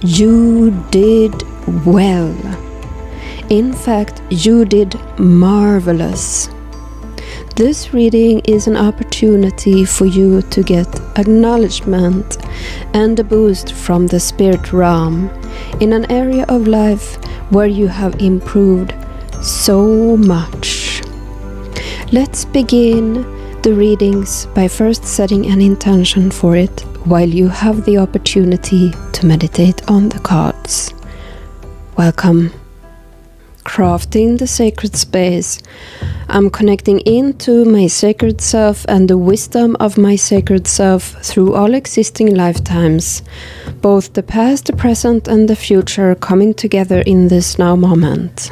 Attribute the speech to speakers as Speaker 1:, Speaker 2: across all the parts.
Speaker 1: You did well. In fact, you did marvelous. This reading is an opportunity for you to get acknowledgement and a boost from the spirit realm in an area of life where you have improved so much. Let's begin the readings by first setting an intention for it while you have the opportunity to meditate on the cards. Welcome. Crafting the sacred space. I'm connecting into my sacred self and the wisdom of my sacred self through all existing lifetimes, both the past, the present, and the future coming together in this now moment.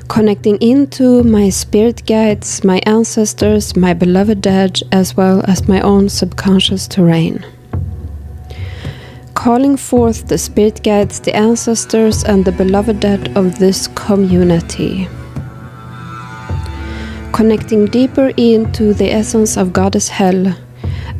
Speaker 1: Connecting into my spirit guides, my ancestors, my beloved dead, as well as my own subconscious terrain. Calling forth the spirit guides, the ancestors, and the beloved dead of this community. Connecting deeper into the essence of Goddess Hel,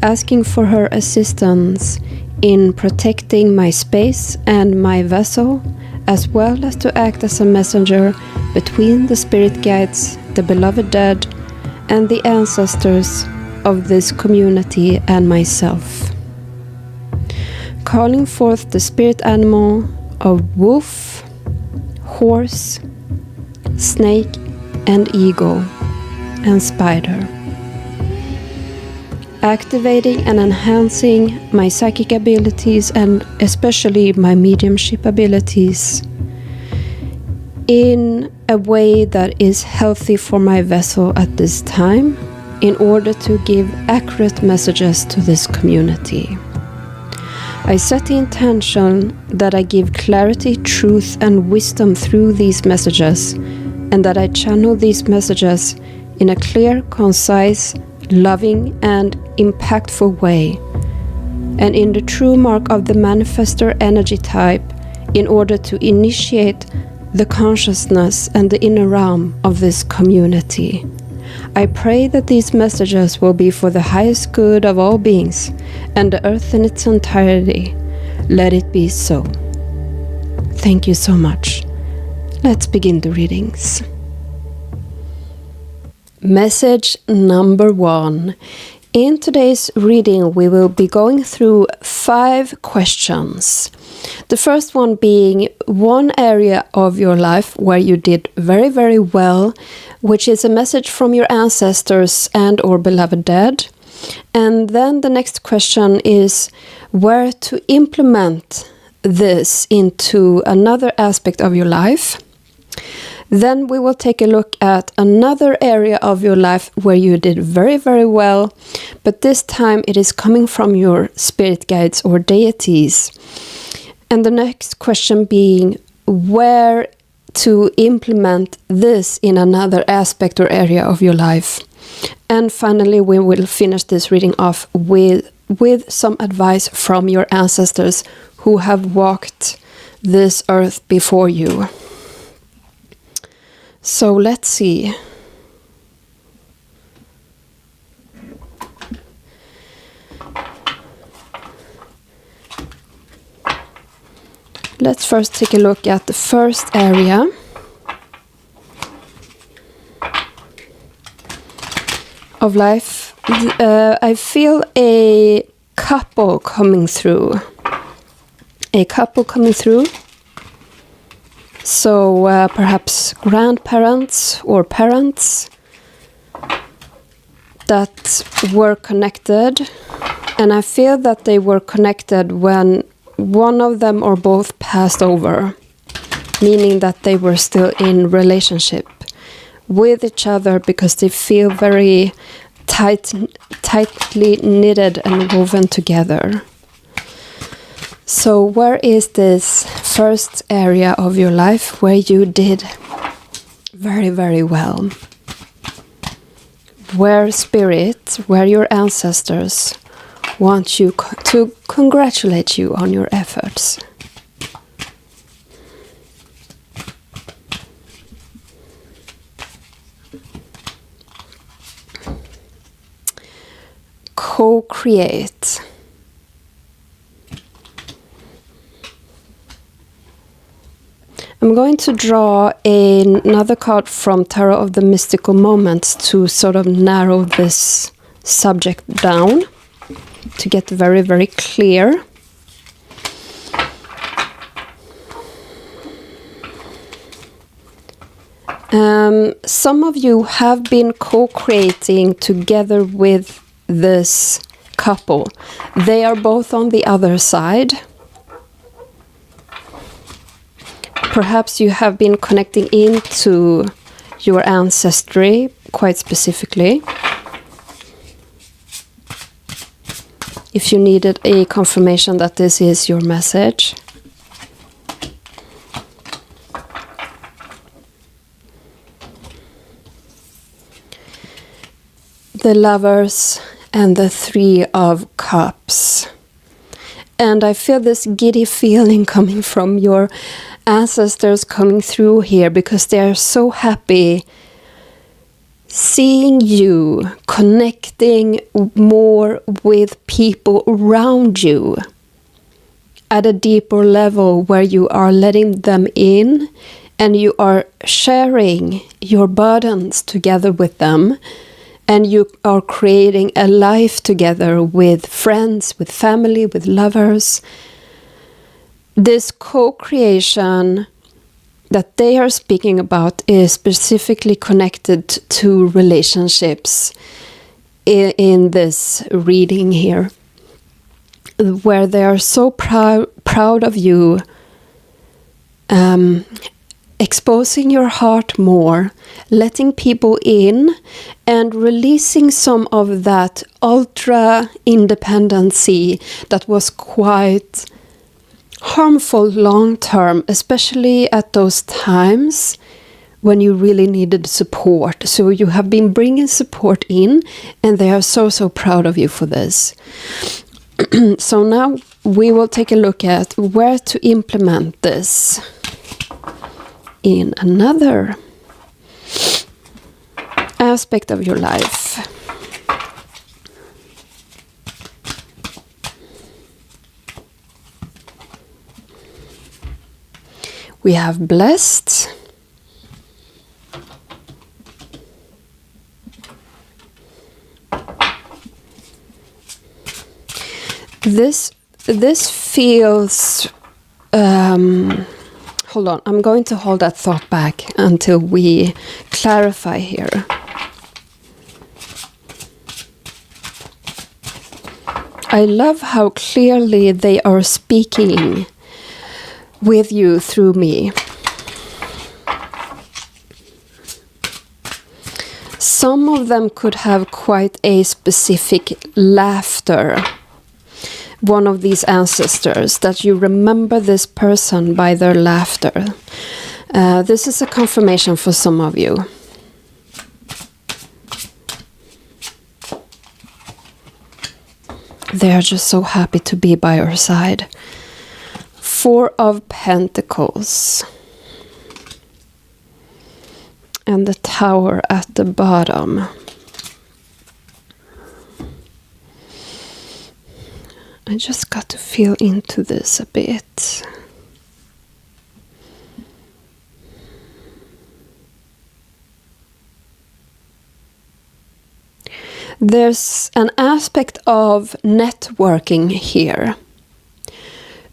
Speaker 1: asking for her assistance in protecting my space and my vessel, as well as to act as a messenger between the spirit guides, the beloved dead, and the ancestors of this community and myself. Calling forth the spirit animal of wolf, horse, snake, and eagle, and spider. Activating and enhancing my psychic abilities and especially my mediumship abilities in a way that is healthy for my vessel at this time in order to give accurate messages to this community. I set the intention that I give clarity, truth, and wisdom through these messages, and that I channel these messages in a clear, concise, loving, and impactful way, and in the true mark of the manifestor energy type, in order to initiate the consciousness and the inner realm of this community. I pray that these messages will be for the highest good of all beings and the earth in its entirety. Let it be so. Thank you so much. Let's begin the readings. Message number 1. In today's reading, we will be going through 5 questions. The first one being one area of your life where you did very, very well, which is a message from your ancestors and or beloved dead. And then the next question is where to implement this into another aspect of your life. Then we will take a look at another area of your life where you did very, very well, but this time it is coming from your spirit guides or deities. And the next question being where to implement this in another aspect or area of your life. And finally, we will finish this reading off with some advice from your ancestors who have walked this earth before you. So let's see. Let's first take a look at the first area. Of life. I feel a couple coming through. So perhaps grandparents or parents that were connected. And I feel that they were connected when one of them or both passed over, meaning that they were still in relationship with each other because they feel very tightly knitted and woven together. So where is this first area of your life where you did very, very well? Where spirit, where your ancestors want you to congratulate you on your efforts? Co-create. I'm going to draw another card from Tarot of the Mystical Moments to sort of narrow this subject down, to get very, very clear. Some of you have been co-creating together with this couple. They are both on the other side. Perhaps you have been connecting into your ancestry quite specifically. If you needed a confirmation that this is your message. The Lovers and the Three of Cups. And I feel this giddy feeling coming from your ancestors coming through here, because they are so happy seeing you connecting more with people around you at a deeper level, where you are letting them in and you are sharing your burdens together with them. And you are creating a life together with friends, with family, with lovers. This co-creation that they are speaking about is specifically connected to relationships in this reading here, where they are so proud of you, exposing your heart more, letting people in, and releasing some of that ultra independency that was quite harmful long term, especially at those times when you really needed support. So you have been bringing support in, and they are so, so proud of you for this. So now we will take a look at where to implement this in another aspect of your life. We have blessed. This feels hold on, I'm going to hold that thought back until we clarify here. I love how clearly they are speaking with you through me. Some of them could have quite a specific laughter. One of these ancestors, that you remember this person by their laughter. This is a confirmation for some of you. They are just so happy to be by your side. Four of Pentacles. And the Tower at the bottom. I just got to feel into this a bit. There's an aspect of networking here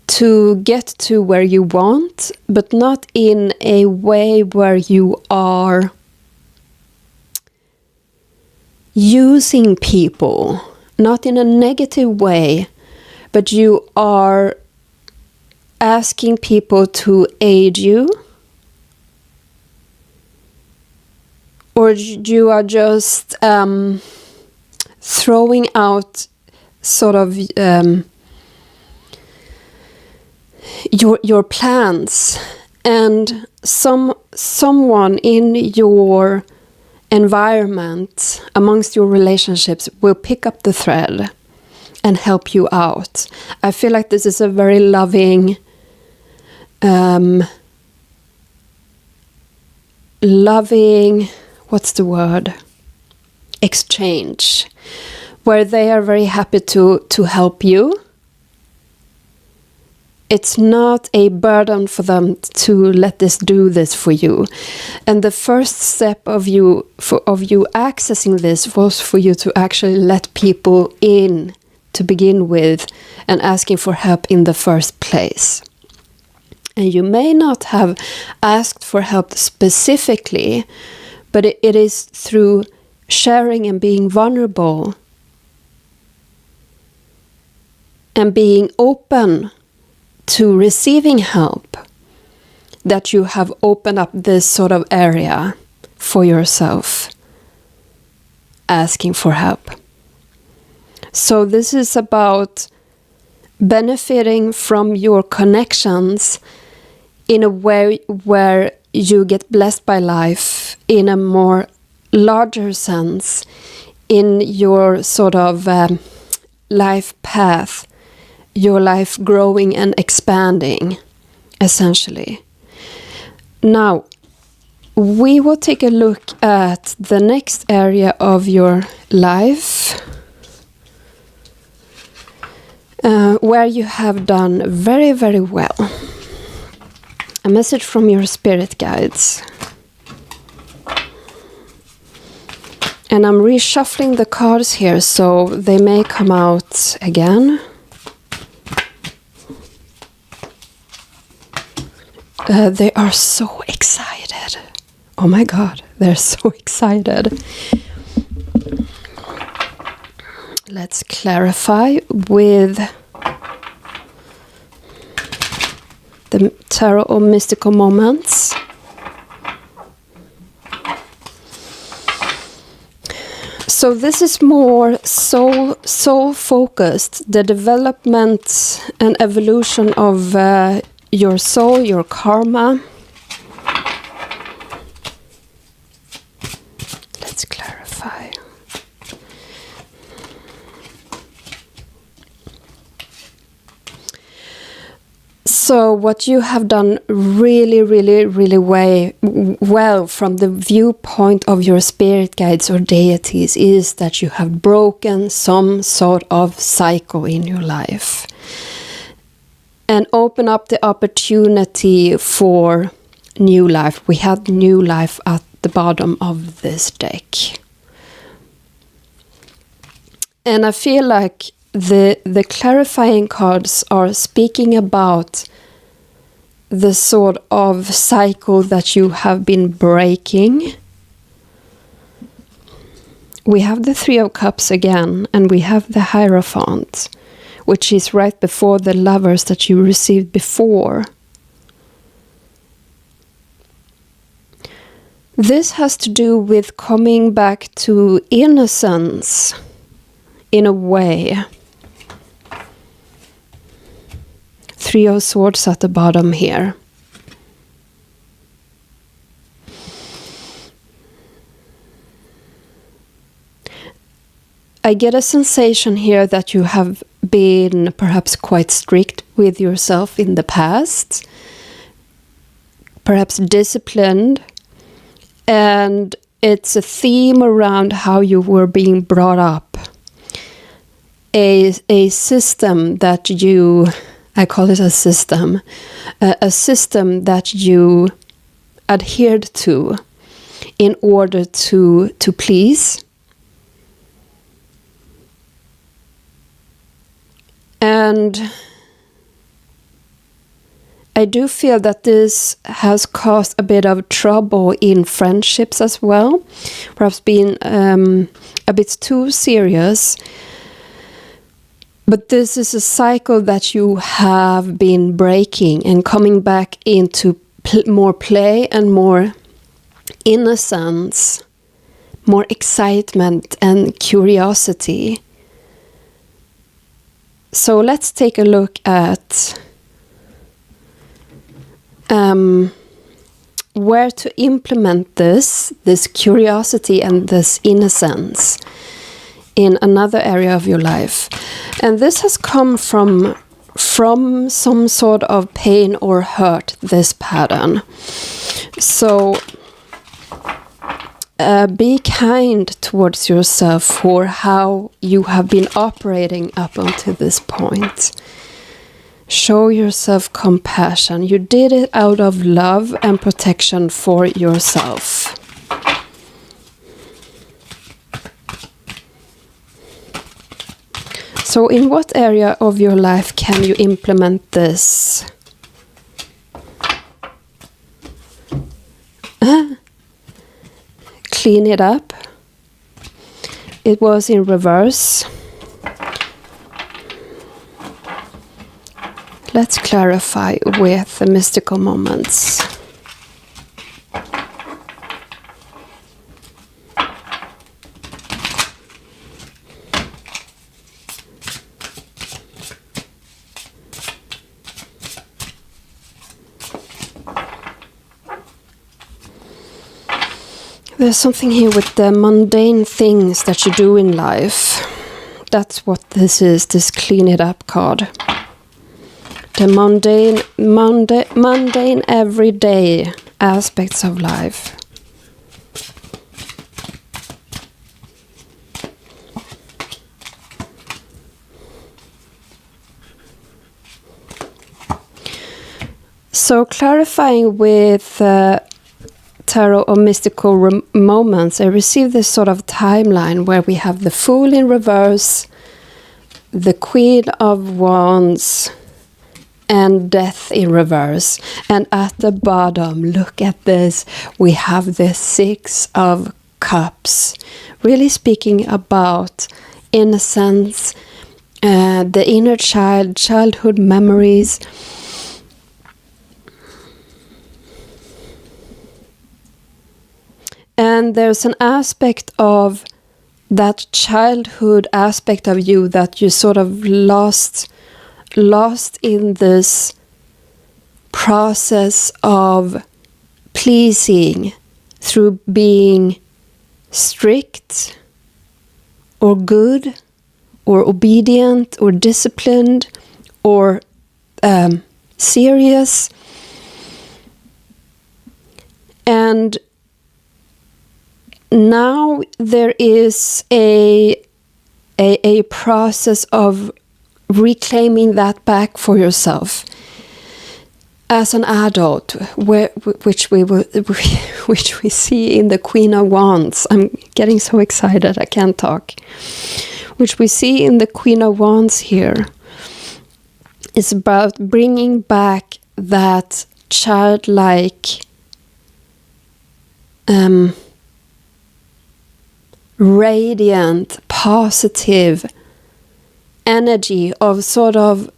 Speaker 1: to get to where you want, but not in a way where you are using people, not in a negative way. But you are asking people to aid you, or you are just throwing out sort of your plans, and someone in your environment, amongst your relationships, will pick up the thread and help you out. I feel like this is a very loving, what's the word? Exchange, where they are very happy to help you. It's not a burden for them to let this do this for you. And the first step of you accessing this was for you to actually let people in to begin with and asking for help in the first place. And you may not have asked for help specifically, but it is through sharing and being vulnerable and being open to receiving help that you have opened up this sort of area for yourself, asking for help. So this is about benefiting from your connections in a way where you get blessed by life in a more larger sense, in your sort of life path, your life growing and expanding, essentially. Now, we will take a look at the next area of your life where you have done very, very well. A message from your spirit guides. And I'm reshuffling the cards here, so they may come out again. They are so excited. Oh my God, they're so excited. Let's clarify with the Tarot of Mystical Moments. So this is more soul focused, the development and evolution of your soul, your karma. Let's clarify. So what you have done really well from the viewpoint of your spirit guides or deities is that you have broken some sort of cycle in your life and open up the opportunity for new life. We had new life at the bottom of this deck. And I feel like the clarifying cards are speaking about the sort of cycle that you have been breaking. We have the Three of Cups again, and we have the Hierophant, which is right before the Lovers that you received before. This has to do with coming back to innocence in a way. Three of Swords at the bottom here. I get a sensation here that you have been perhaps quite strict with yourself in the past, perhaps disciplined, and it's a theme around how you were being brought up. A system that you, I call it a system that you adhered to in order to please. And I do feel that this has caused a bit of trouble in friendships as well, perhaps being a bit too serious. But this is a cycle that you have been breaking and coming back into more play and more innocence, more excitement and curiosity. So let's take a look at where to implement this curiosity and this innocence in another area of your life. And this has come from some sort of pain or hurt, this pattern. So be kind towards yourself for how you have been operating up until this point. Show yourself compassion. You did it out of love and protection for yourself. So in what area of your life can you implement this? Clean it up. It was in reverse. Let's clarify with the mystical moments. There's something here with the mundane things that you do in life. That's what this is, this clean it up card. The mundane everyday aspects of life. So clarifying with tarot or mystical moments, I received this sort of timeline where we have the Fool in reverse, the Queen of Wands, and Death in reverse. And at the bottom, look at this, we have the Six of Cups, really speaking about innocence, the inner child, childhood memories. And there's an aspect of that childhood aspect of you that you sort of lost in this process of pleasing through being strict or good or obedient or disciplined or serious. And now there is a process of reclaiming that back for yourself as an adult, which we see in the Queen of Wands. I'm getting so excited I can't talk. Which we see in the Queen of Wands here. It's about bringing back that childlike radiant, positive energy of sort of,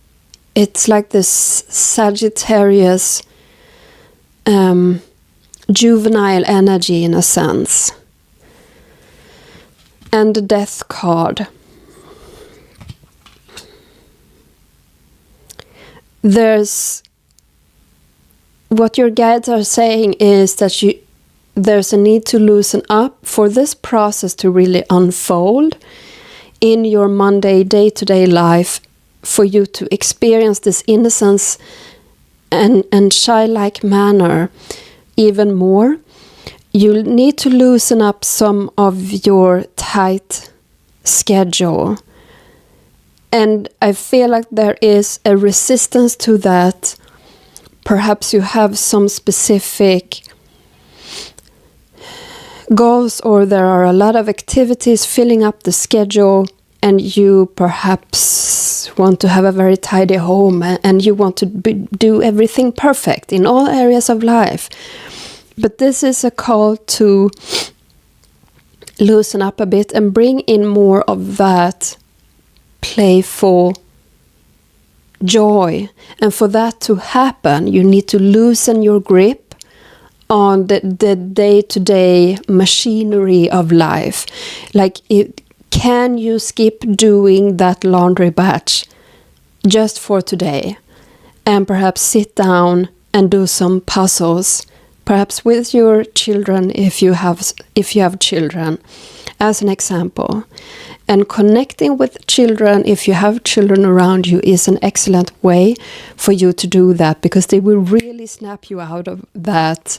Speaker 1: it's like this Sagittarius juvenile energy in a sense. And the Death card. There's, what your guides are saying is that there's a need to loosen up for this process to really unfold in your Monday day-to-day life, for you to experience this innocence and childlike manner even more. You need to loosen up some of your tight schedule. And I feel like there is a resistance to that. Perhaps you have some specific goals, or there are a lot of activities filling up the schedule, and you perhaps want to have a very tidy home, and you want to do everything perfect in all areas of life. But this is a call to loosen up a bit and bring in more of that playful joy. And for that to happen, you need to loosen your grip on the day-to-day machinery of life. Like, can you skip doing that laundry batch just for today, and perhaps sit down and do some puzzles, perhaps with your children if you have children, as an example. And connecting with children, if you have children around you, is an excellent way for you to do that, because they will really snap you out of that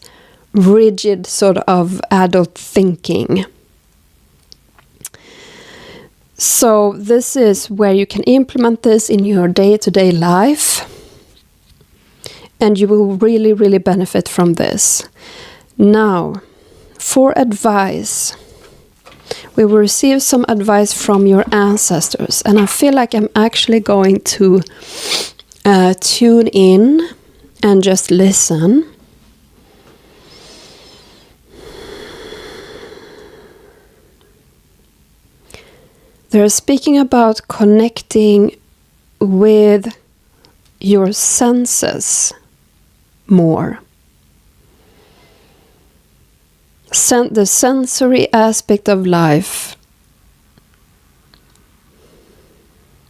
Speaker 1: rigid sort of adult thinking. So this is where you can implement this in your day-to-day life. And you will really, really benefit from this. Now, for advice, we will receive some advice from your ancestors. And I feel like I'm actually going to tune in and just listen. They're speaking about connecting with your senses more. The sensory aspect of life,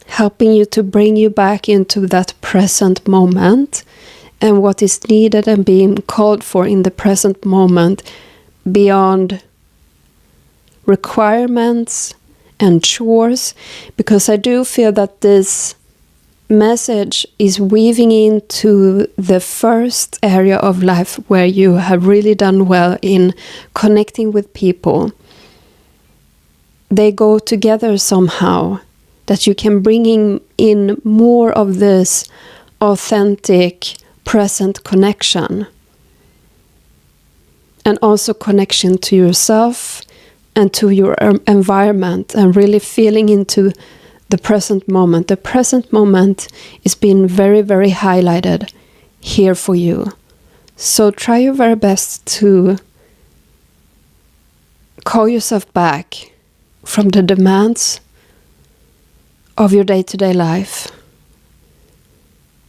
Speaker 1: helping you to bring you back into that present moment and what is needed and being called for in the present moment beyond requirements and chores, because I do feel that this message is weaving into the first area of life where you have really done well in connecting with people. They go together somehow, that you can bring in more of this authentic present connection, and also connection to yourself and to your environment, and really feeling into the present moment. The present moment is being very, very highlighted here for you. So try your very best to call yourself back from the demands of your day-to-day life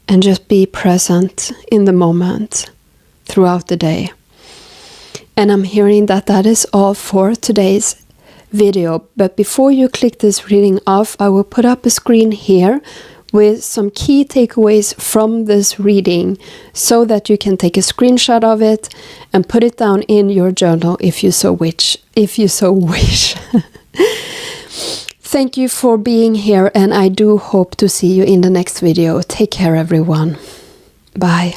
Speaker 1: and just be present in the moment throughout the day. And I'm hearing that that is all for today's video. But before you click this reading off, I will put up a screen here with some key takeaways from this reading so that you can take a screenshot of it and put it down in your journal if you so wish. Thank you for being here, and I do hope to see you in the next video. Take care, everyone. Bye.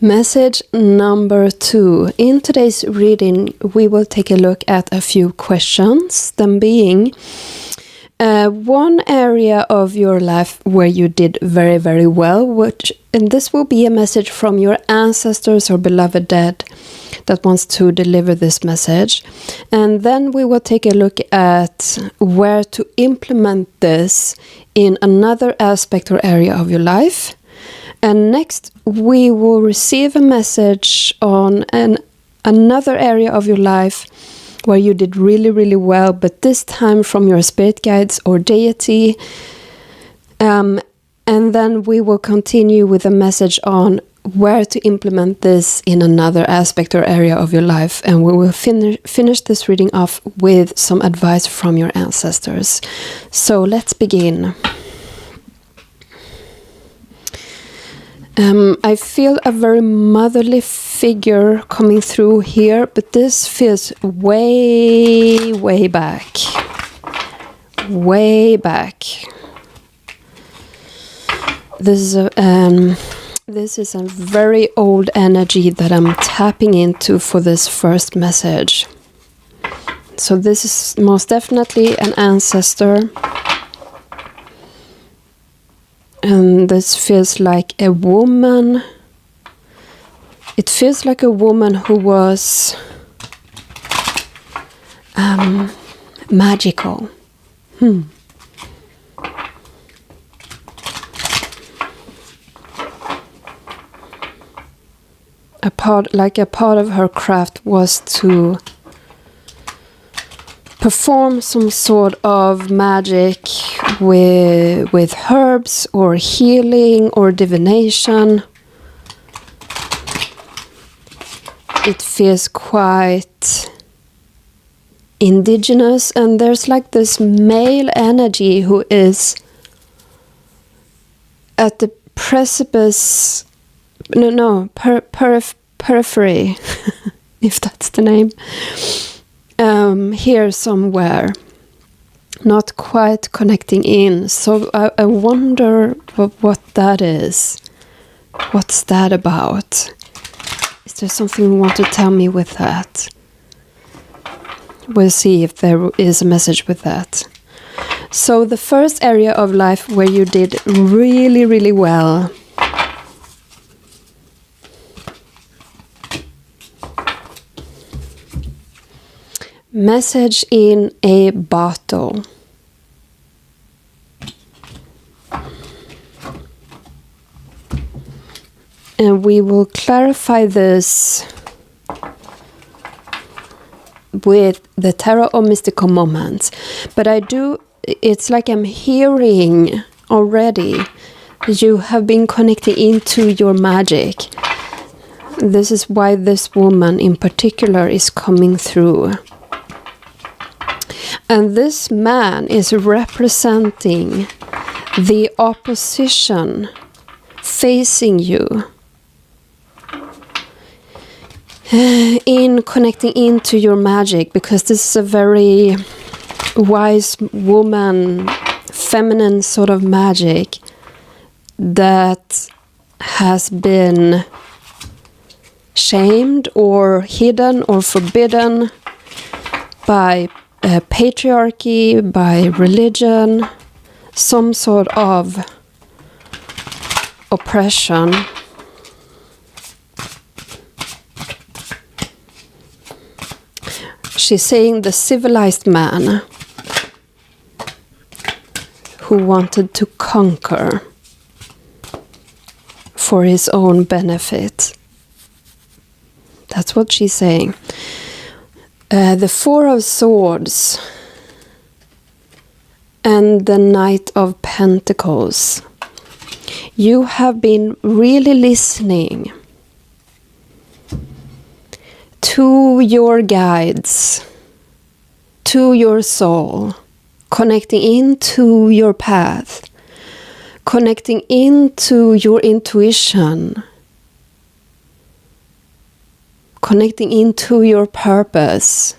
Speaker 1: Message number 2. In today's reading, we will take a look at a few questions, them being one area of your life where you did very, very well, and this will be a message from your ancestors or beloved dead that wants to deliver this message. And then we will take a look at where to implement this in another aspect or area of your life. And next, we will receive a message on another area of your life where you did really, really well, but this time from your spirit guides or deity. And then we will continue with a message on where to implement this in another aspect or area of your life. And we will finish this reading off with some advice from your ancestors. So let's begin. I feel a very motherly figure coming through here, but this feels way, way back. Way back. This is a very old energy that I'm tapping into for this first message. So this is most definitely an ancestor. And this feels like a woman. It feels like a woman who was magical. A part of her craft was to perform some sort of magic with herbs or healing or divination. It feels quite indigenous, and there's like this male energy who is at the precipice, periphery, if that's the name. Here somewhere, not quite connecting in. So I wonder what that is. What's that about? Is there something you want to tell me with that? We'll see if there is a message with that. So the first area of life where you did really, really well Message in a bottle. And we will clarify this with the Tarot of Mystical Moments. But it's like I'm hearing already you have been connecting into your magic. This is why this woman in particular is coming through. And this man is representing the opposition facing you in connecting into your magic, because this is a very wise woman, feminine sort of magic that has been shamed or hidden or forbidden by patriarchy, by religion, some sort of oppression. She's saying the civilized man who wanted to conquer for his own benefit. That's what she's saying. The Four of Swords and the Knight of Pentacles. You have been really listening to your guides, to your soul, connecting into your path, connecting into your intuition, connecting into your purpose,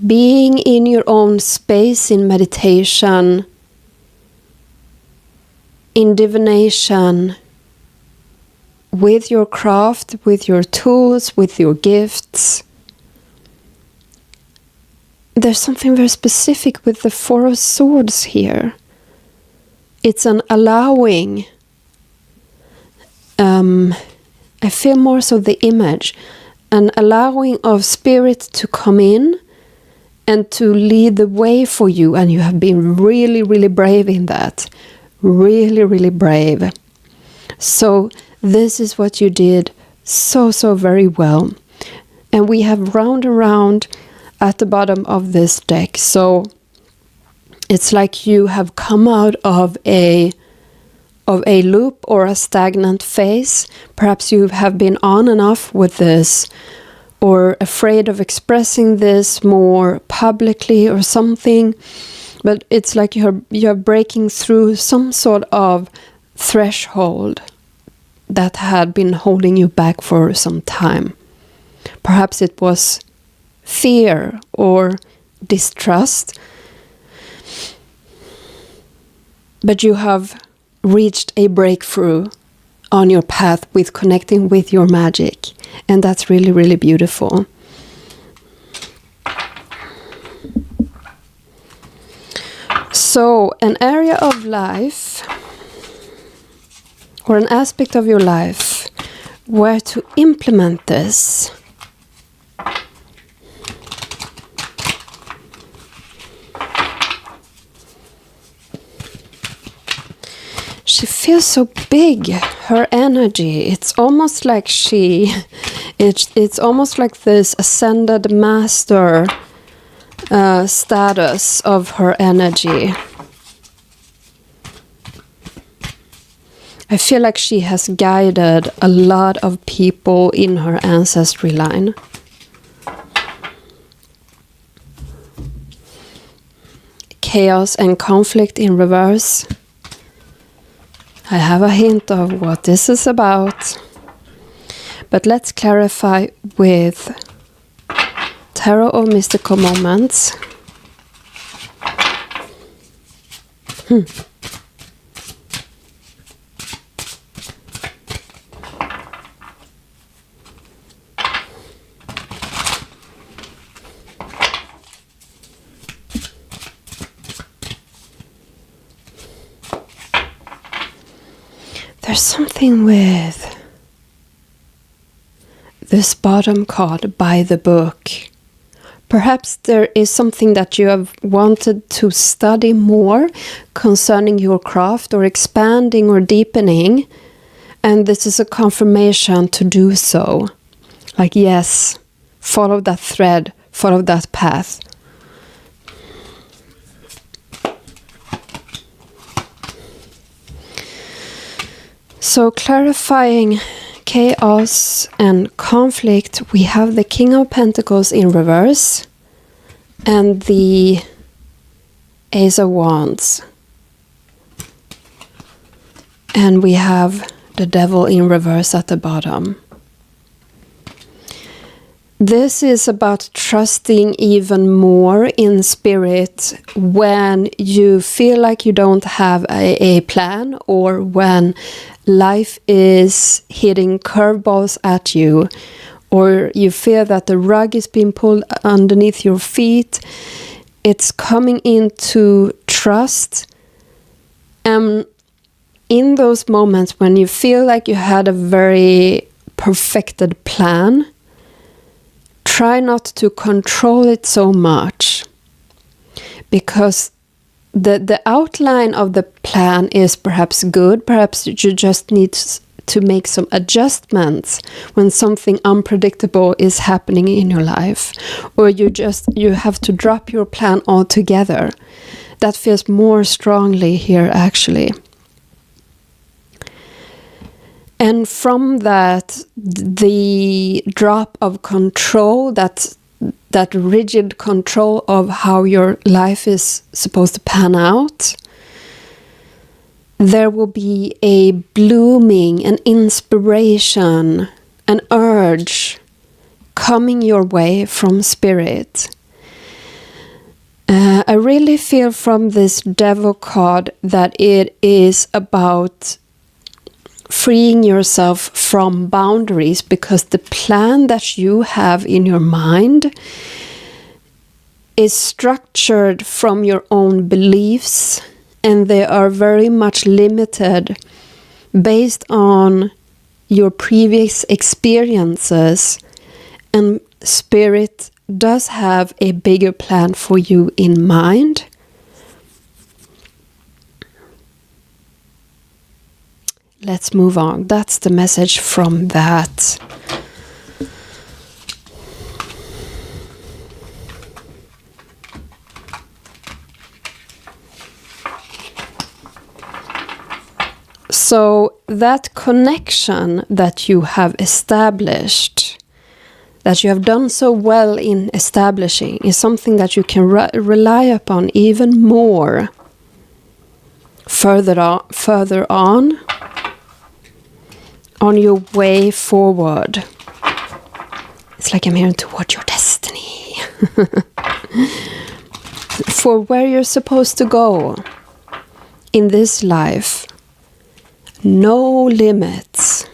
Speaker 1: being in your own space in meditation, in divination, with your craft, with your tools, with your gifts. There's something very specific with the Four of Swords here. It's an allowing. I feel more so the image, an allowing of spirit to come in and to lead the way for you. And you have been really, really brave in that. Really, really brave. So this is what you did so very well. And we have round and round at the bottom of this deck. So it's like you have come out of a loop or a stagnant phase. Perhaps you have been on and off with this, or afraid of expressing this more publicly or something. But it's like you're breaking through some sort of threshold that had been holding you back for some time. Perhaps it was fear or distrust. But you have reached a breakthrough on your path with connecting with your magic. And that's really, really beautiful. So, an area of life or an aspect of your life where to implement this. She feels so big, her energy. It's almost like it's almost like this ascended master status of her energy. I feel like she has guided a lot of people in her ancestry line. Chaos and conflict in reverse. I have a hint of what this is about. But let's clarify with Tarot of Mystical Moments. There's something with this bottom card, by the book, Perhaps there is something that you have wanted to study more concerning your craft, or expanding or deepening, and this is a confirmation to do so. Like, yes, follow that thread, follow that path. So clarifying chaos and conflict, we have the King of Pentacles in reverse and the Ace of Wands. And we have the Devil in reverse at the bottom. This is about trusting even more in spirit when you feel like you don't have a plan, or when life is hitting curveballs at you, or you feel that the rug is being pulled underneath your feet. It's coming into trust. In those moments when you feel like you had a very perfected plan, try not to control it so much, because the outline of the plan is perhaps good. Perhaps you just need to make some adjustments when something unpredictable is happening in your life, or you have to drop your plan altogether. That feels more strongly here, actually. And from that, the drop of control, that rigid control of how your life is supposed to pan out, there will be a blooming, an inspiration, an urge coming your way from spirit. I really feel from this Devil card that it is about freeing yourself from boundaries, because the plan that you have in your mind is structured from your own beliefs, and they are very much limited based on your previous experiences, and spirit does have a bigger plan for you in mind. Let's move on. That's the message from that. So that connection that you have established, that you have done so well in establishing, is something that you can rely upon even more further on your way forward. It's like I'm hearing toward your destiny. For where you're supposed to go in this life. No limits.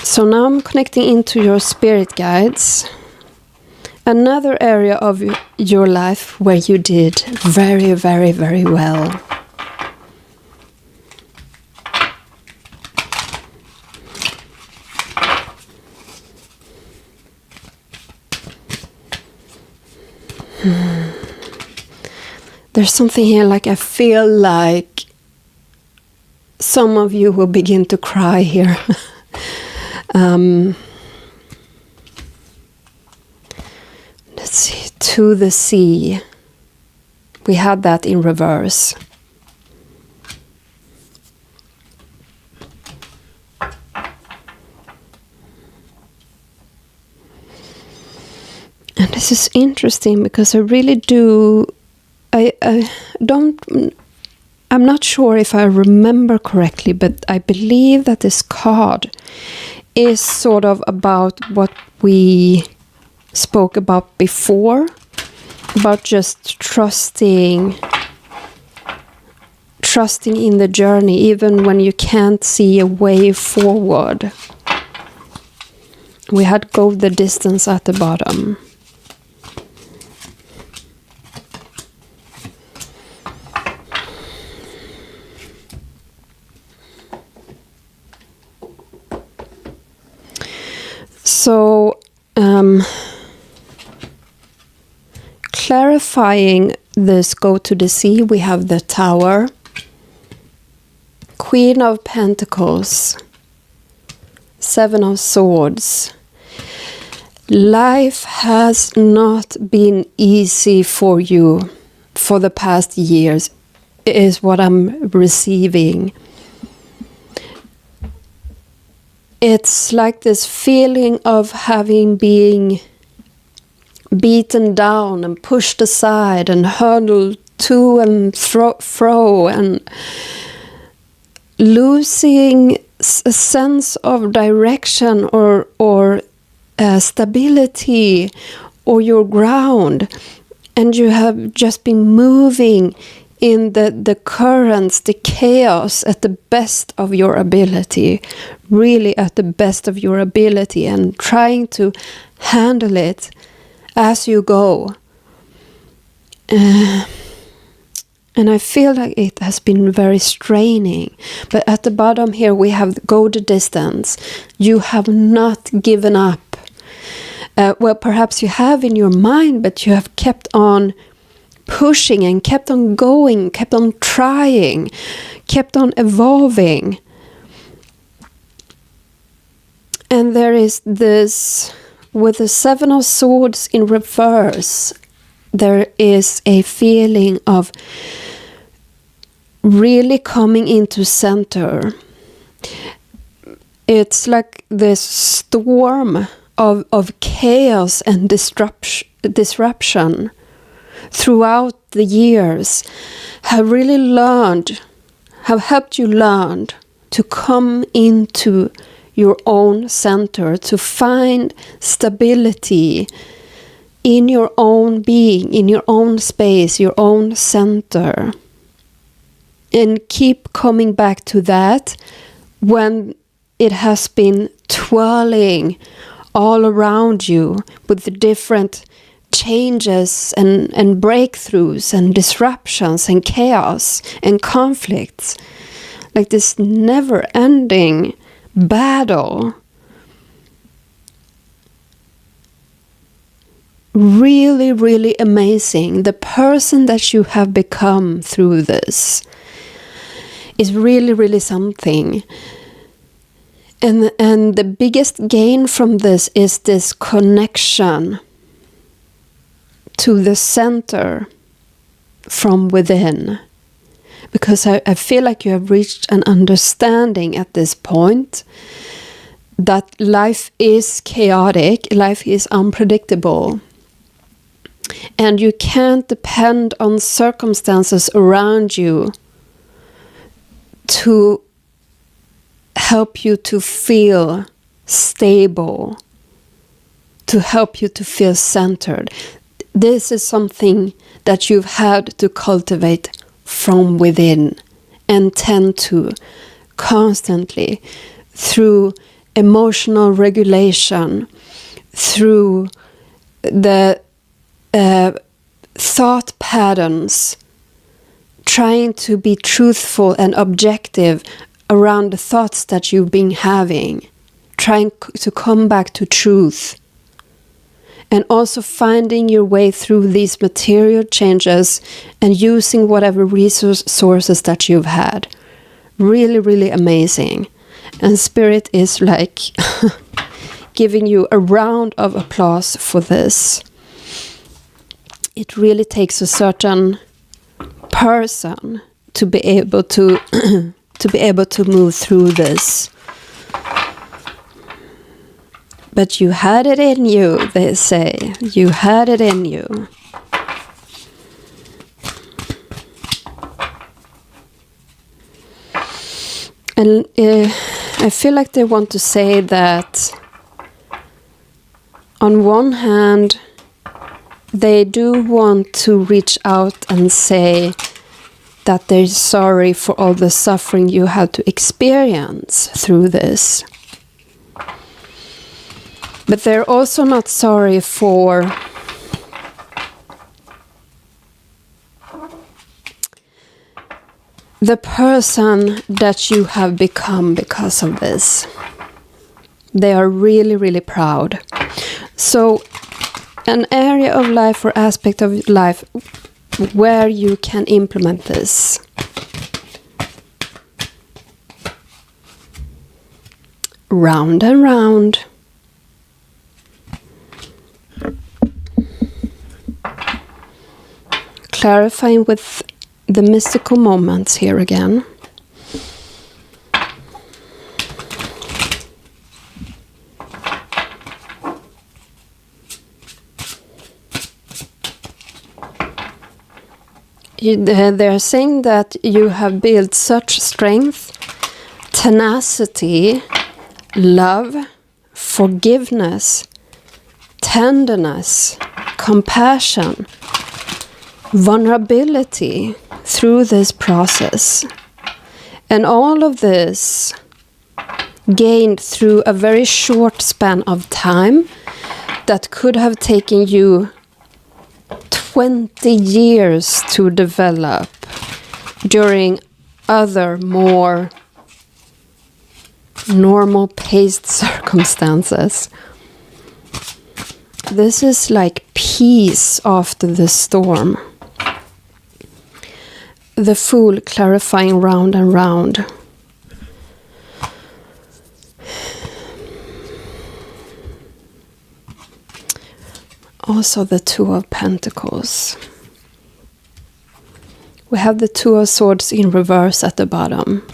Speaker 1: So now I'm connecting into your spirit guides. Another area of your life where you did very, very, very well. There's something here, like I feel like some of you will begin to cry here. Let's see, to the sea. We had that in reverse. And this is interesting because I really do, I'm not sure if I remember correctly, but I believe that this card is sort of about what we spoke about before, about just trusting in the journey, even when you can't see a way forward. We had go the distance at the bottom. So, clarifying this go to the sea, we have the Tower, Queen of Pentacles, Seven of Swords. Life has not been easy for you for the past years, is what I'm receiving. It's like this feeling of having been beaten down and pushed aside and hurled to and fro and losing a sense of direction or stability or your ground, and you have just been moving in the currents, the chaos at the best of your ability, really at the best of your ability, and trying to handle it as you go. And I feel like it has been very straining. But at the bottom here we have go the distance. You have not given up. Well, perhaps you have in your mind, but you have kept on pushing and kept on going, kept on trying, kept on evolving. And there is this, with the Seven of Swords in reverse, there is a feeling of really coming into center. It's like this storm of chaos and disruption throughout the years have helped you learn to come into your own center, to find stability in your own being, in your own space, your own center. And keep coming back to that when it has been twirling all around you with the different changes and breakthroughs and disruptions and chaos and conflicts. Like this never-ending battle. Really, really amazing. The person that you have become through this is really, really something. And the biggest gain from this is this connection to the center from within. Because I feel like you have reached an understanding at this point that life is chaotic, life is unpredictable. And you can't depend on circumstances around you to help you to feel stable, to help you to feel centered. This is something that you've had to cultivate from within and tend to constantly through emotional regulation, through the thought patterns, trying to be truthful and objective around the thoughts that you've been having, trying to come back to truth, and also finding your way through these material changes and using whatever resources that you've had. Really, really amazing. And Spirit is like giving you a round of applause for this. It really takes a certain person to be able to move through this. But you had it in you, they say. You had it in you. And I feel like they want to say that on one hand, they do want to reach out and say that they're sorry for all the suffering you had to experience through this. But they're also not sorry for the person that you have become because of this. they are really, really proud. So an area of life or aspect of life where you can implement this. Round and round. Clarifying with the mystical moments here again. They're saying that you have built such strength, tenacity, love, forgiveness, tenderness, compassion, vulnerability through this process. And all of this gained through a very short span of time that could have taken you 20 years to develop during other more normal paced circumstances. This is like peace after the storm. The Fool clarifying round and round. Also the Two of Pentacles. We have the Two of Swords in reverse at the bottom.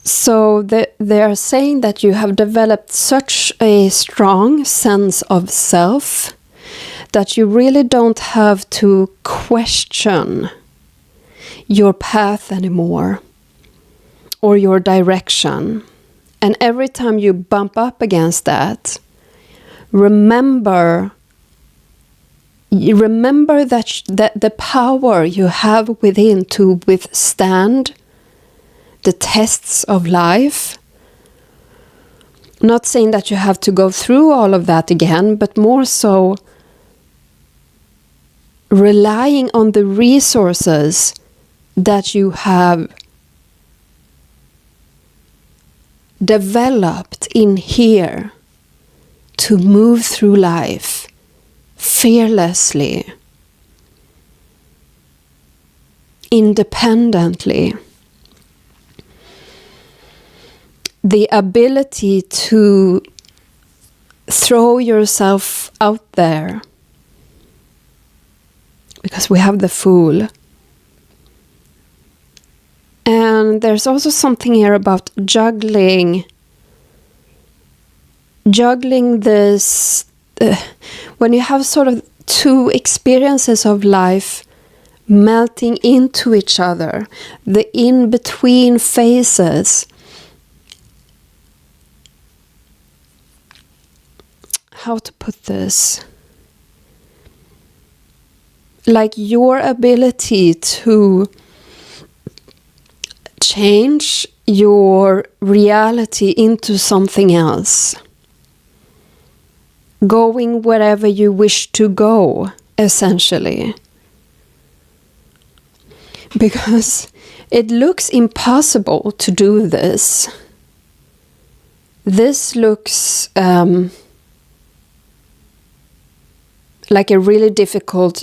Speaker 1: So they are saying that you have developed such a strong sense of self that you really don't have to question your path anymore or your direction. And every time you bump up against that, remember that the power you have within to withstand the tests of life. Not saying that you have to go through all of that again, but more so relying on the resources that you have developed in here to move through life fearlessly, independently. The ability to throw yourself out there, because we have the Fool. And there's also something here about juggling this, when you have sort of two experiences of life melting into each other, the in-between phases. How to put this? Like your ability to change your reality into something else. Going wherever you wish to go, essentially. Because it looks impossible to do this. This looks like a really difficult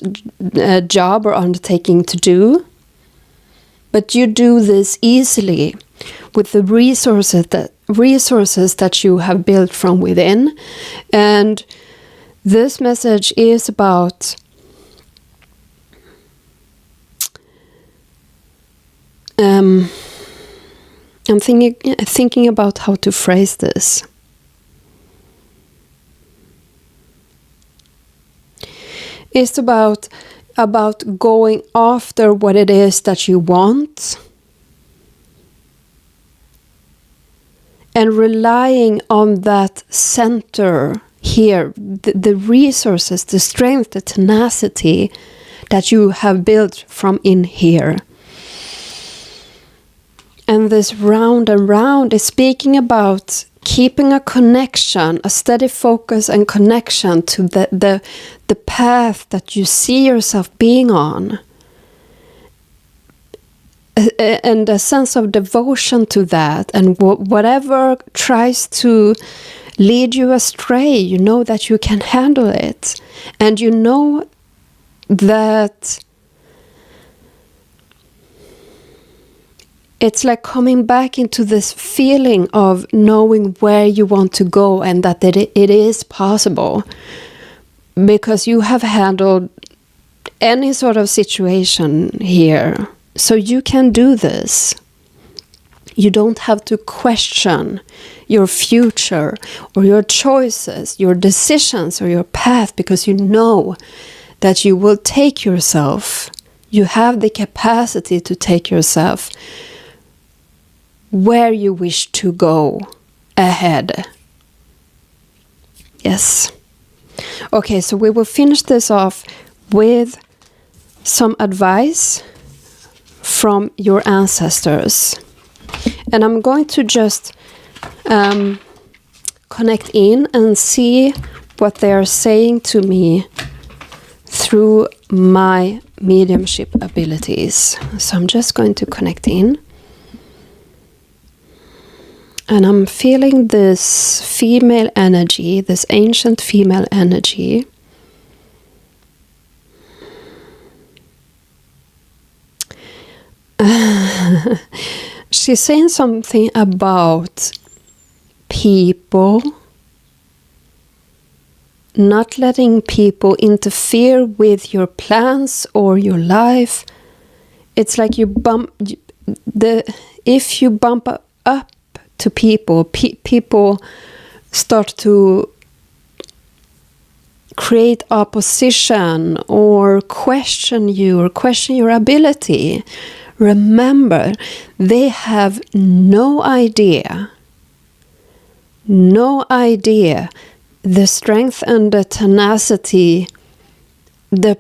Speaker 1: job or undertaking to do. But you do this easily with the resources that you have built from within. And this message is about I'm thinking about how to phrase this. It's about going after what it is that you want and relying on that center here, the resources, the strength, the tenacity that you have built from in here. And this round and round is speaking about keeping a connection, a steady focus and connection to the path that you see yourself being on. and a sense of devotion to that, and whatever tries to lead you astray, you know that you can handle it, and you know that it's like coming back into this feeling of knowing where you want to go, and that it is possible because you have handled any sort of situation here. So you can do this. You don't have to question your future or your choices, your decisions or your path, because you know that you will take yourself. You have the capacity to take yourself where you wish to go ahead. Yes. Okay, so we will finish this off with some advice from your ancestors. And I'm going to just connect in and see what they are saying to me through my mediumship abilities. So I'm just going to connect in. And I'm feeling this female energy, this ancient female energy. She's saying something about people, not letting people interfere with your plans or your life. It's like if you bump up to people, people start to create opposition or question you or question your ability. Remember, they have no idea the strength and the tenacity, the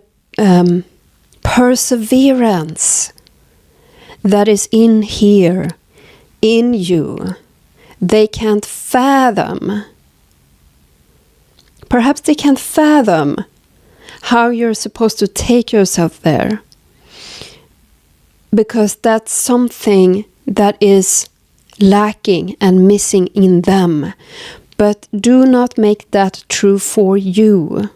Speaker 1: perseverance that is in here, in you. They can't fathom. Perhaps they can't fathom how you're supposed to take yourself there, because that's something that is lacking and missing in them. But do not make that true for you.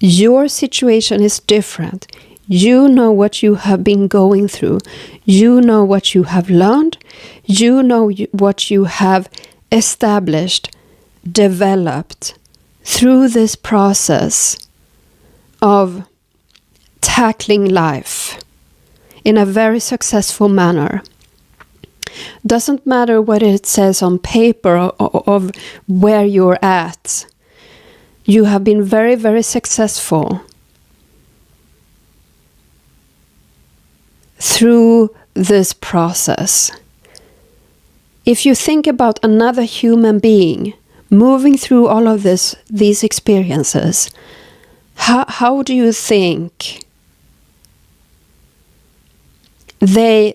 Speaker 1: Your situation is different. You know what you have been going through. You know what you have learned. You know what you have established, developed through this process of tackling life in a very successful manner. Doesn't matter what it says on paper of where you're at. You have been very, very successful through this process. If you think about another human being moving through all of these experiences, how do you think they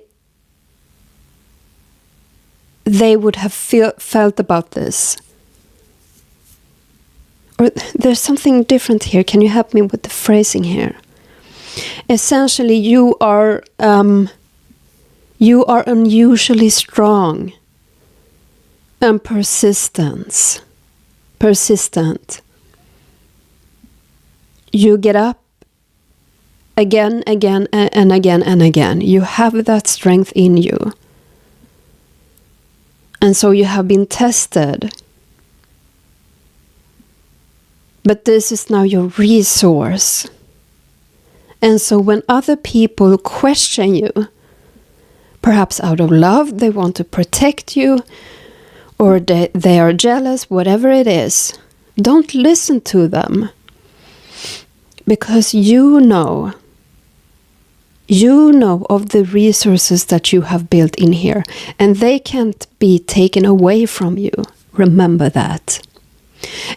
Speaker 1: would have felt about this? Or there's something different here. Can you help me with the phrasing here? Essentially, you are unusually strong and persistent. You get up again, and again. You have that strength in you. And so you have been tested. But this is now your resource. And so when other people question you, perhaps out of love, they want to protect you, or they are jealous, whatever it is, don't listen to them. Because you know of the resources that you have built in here, and they can't be taken away from you. Remember that.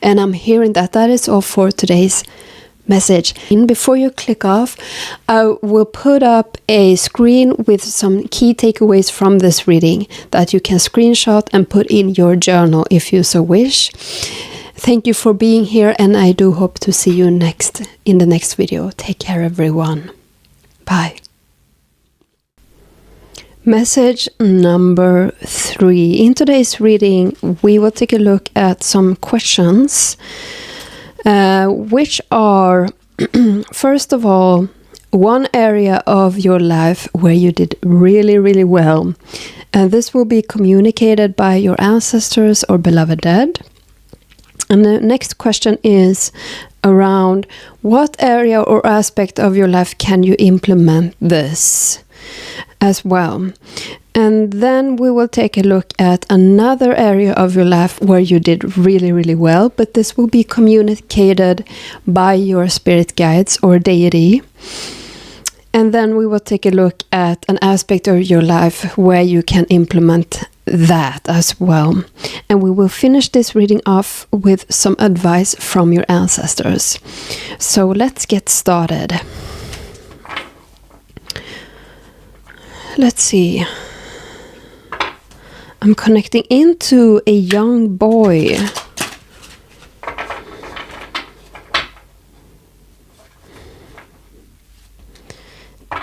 Speaker 1: And I'm hearing that is all for today's message. And before you click off, I will put up a screen with some key takeaways from this reading that you can screenshot and put in your journal if you so wish. Thank you for being here, and I do hope to see you in the next video. Take care, everyone. Bye. Message number 3. In today's reading, we will take a look at some questions, which are, first of all, one area of your life where you did really, really well. And this will be communicated by your ancestors or beloved dead. And the next question is around what area or aspect of your life can you implement this as well. And then we will take a look at another area of your life where you did really, really well, but this will be communicated by your spirit guides or deity. And then we will take a look at an aspect of your life where you can implement that as well. And we will finish this reading off with some advice from your ancestors. So let's get started. Let's see. I'm connecting into a young boy.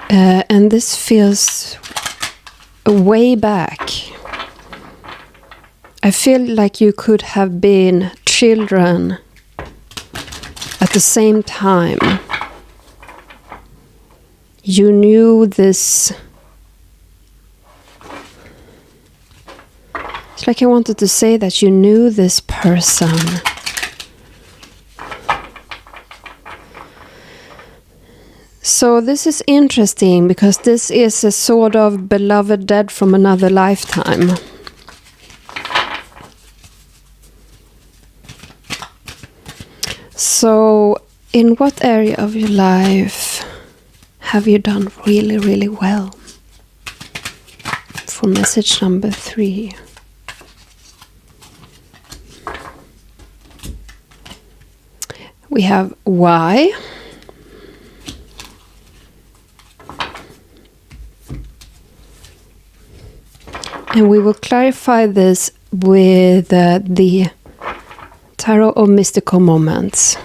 Speaker 1: And this feels way back. I feel like you could have been children at the same time. You knew this. It's like I wanted to say that you knew this person. So this is interesting because this is a sort of beloved dead from another lifetime. So in what area of your life have you done really, really well? For message number 3. We have why. And we will clarify this with the Tarot of Mystical Moments.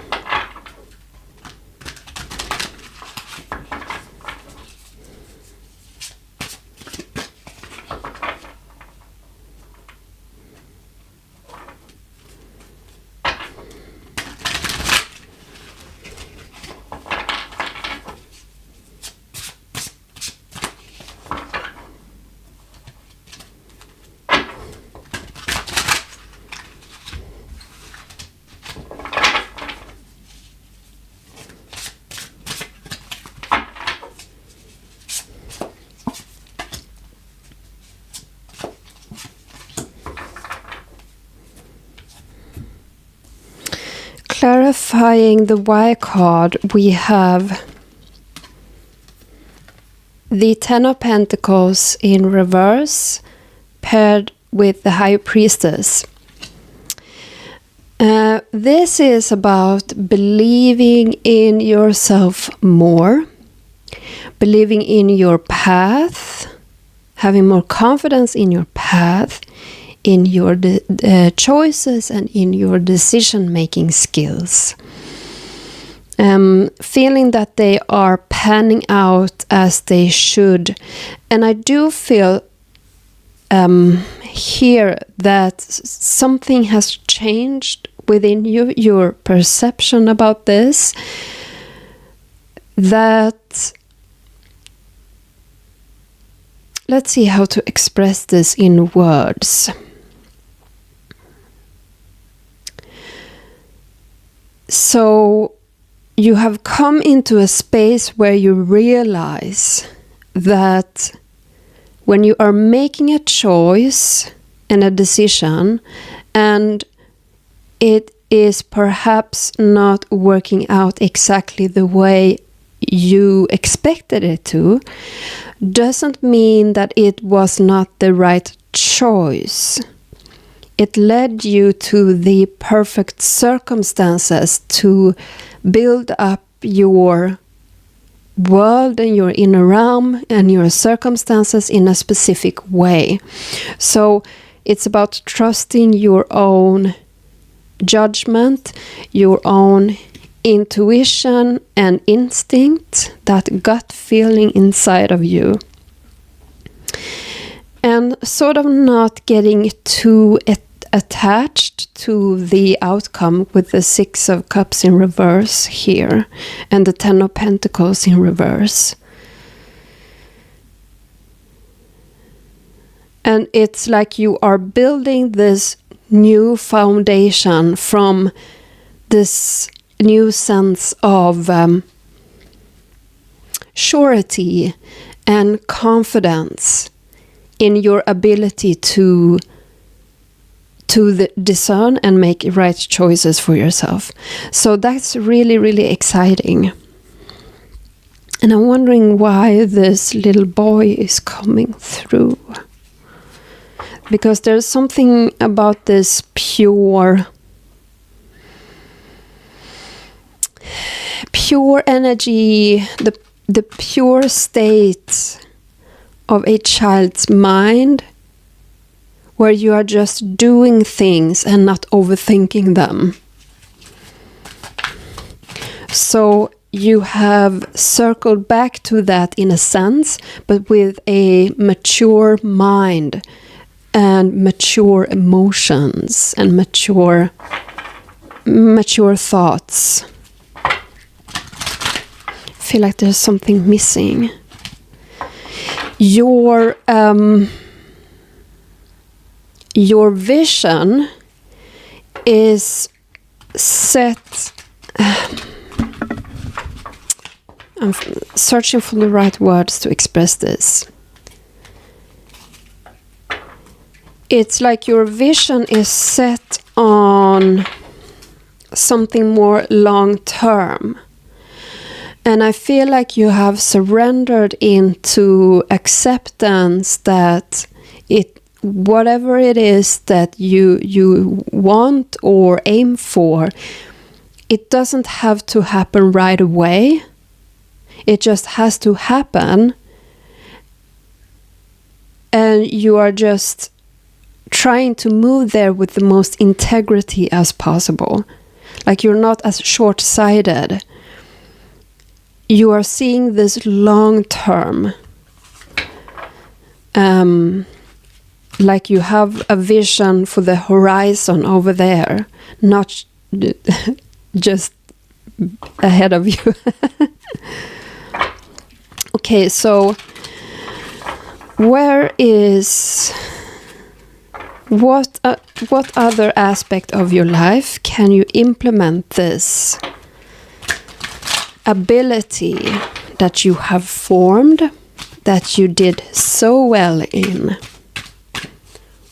Speaker 1: Clarifying the why card, we have the 10 of Pentacles in reverse paired with the High Priestess. This is about believing in yourself more, believing in your path, having more confidence in your path, in your choices and in your decision-making skills. Feeling that they are panning out as they should. And I do feel here that something has changed within you, your perception about this. That, let's see how to express this in words. So you have come into a space where you realize that when you are making a choice and a decision and it is perhaps not working out exactly the way you expected it to, doesn't mean that it was not the right choice. It led you to the perfect circumstances to build up your world and your inner realm and your circumstances in a specific way. So it's about trusting your own judgment, your own intuition and instinct, that gut feeling inside of you. and sort of not getting too attached to the outcome with the 6 of Cups in reverse here and the 10 of Pentacles in reverse. And it's like you are building this new foundation from this new sense of surety and confidence in your ability to discern and make right choices for yourself. So that's really, really exciting. And I'm wondering why this little boy is coming through. Because there's something about this pure energy, the pure state of a child's mind, where you are just doing things and not overthinking them. So you have circled back to that in a sense, but with a mature mind and mature emotions and mature thoughts. I feel like there's something missing. Your vision is set. I'm searching for the right words to express this. It's like your vision is set on something more long term. And I feel like you have surrendered into acceptance that whatever it is that you want or aim for, it doesn't have to happen right away. It just has to happen. And you are just trying to move there with the most integrity as possible. Like you're not as short-sighted. You are seeing this long term. Like you have a vision for the horizon over there, not just ahead of you. Okay, so what other aspect of your life can you implement this ability that you have formed, that you did so well in?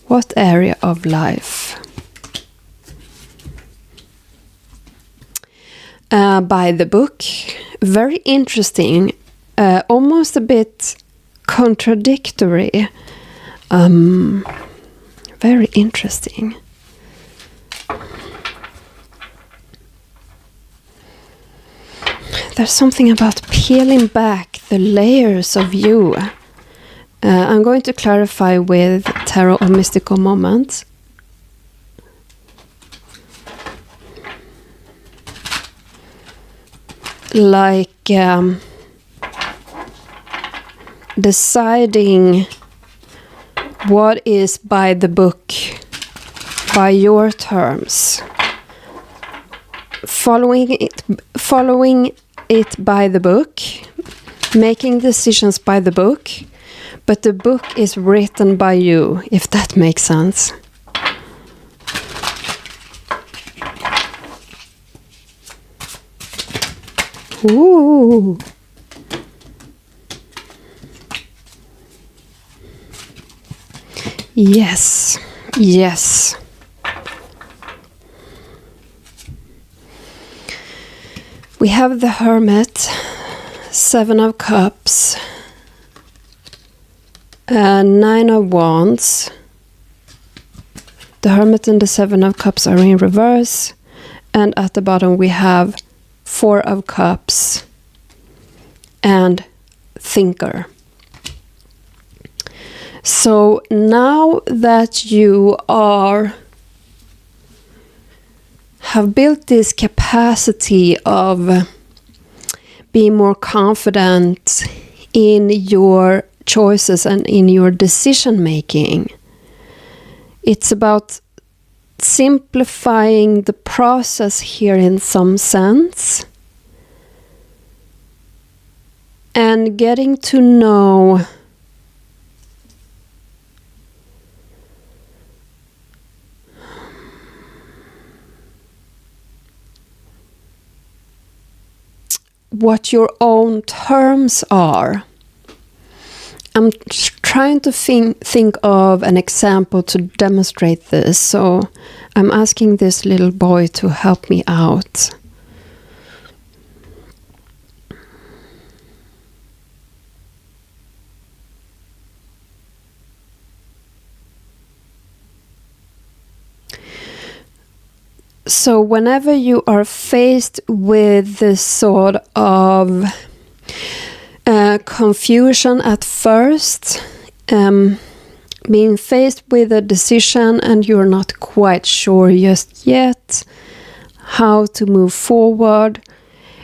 Speaker 1: What area of life? By the book, very interesting, almost a bit contradictory. Very interesting. There's something about peeling back the layers of you. I'm going to clarify with Tarot of Mystical Moments. Like deciding what is by the book, by your terms. Following it by the book, making decisions by the book, but the book is written by you, if that makes sense. Ooh. Yes, yes. We have the Hermit, 7 of Cups, 9 of Wands. The Hermit and the 7 of Cups are in reverse, and at the bottom we have 4 of Cups and Thinker. So now that you have built this capacity of being more confident in your choices and in your decision making. It's about simplifying the process here in some sense and getting to know what your own terms are. I'm trying to think of an example to demonstrate this, so I'm asking this little boy to help me out. So whenever you are faced with this sort of confusion at first, being faced with a decision and you're not quite sure just yet how to move forward,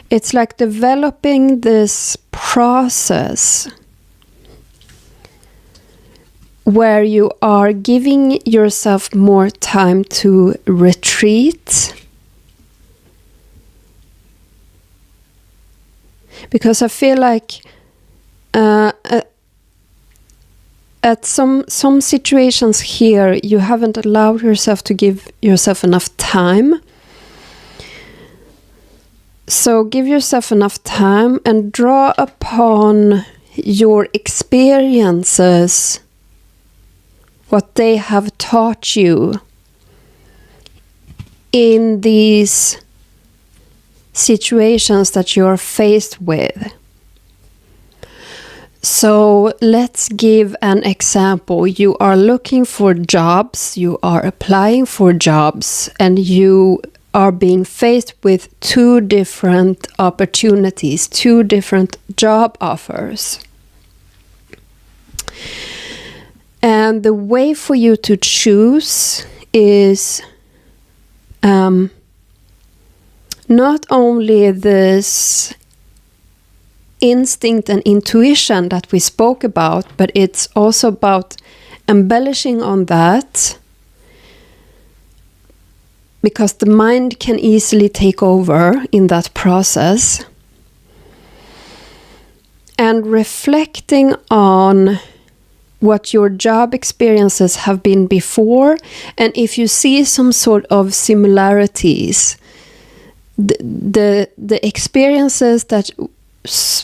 Speaker 1: it's like developing this process where you are giving yourself more time to retreat. Because I feel like at some situations here, you haven't allowed yourself to give yourself enough time. So give yourself enough time and draw upon your experiences, what they have taught you in these situations that you're faced with. So let's give an example. You are looking for jobs, you are applying for jobs, and you are being faced with two different opportunities, two different job offers. And the way for you to choose is not only this instinct and intuition that we spoke about, but it's also about embellishing on that, because the mind can easily take over in that process, and reflecting on what your job experiences have been before, and if you see some sort of similarities, the experiences that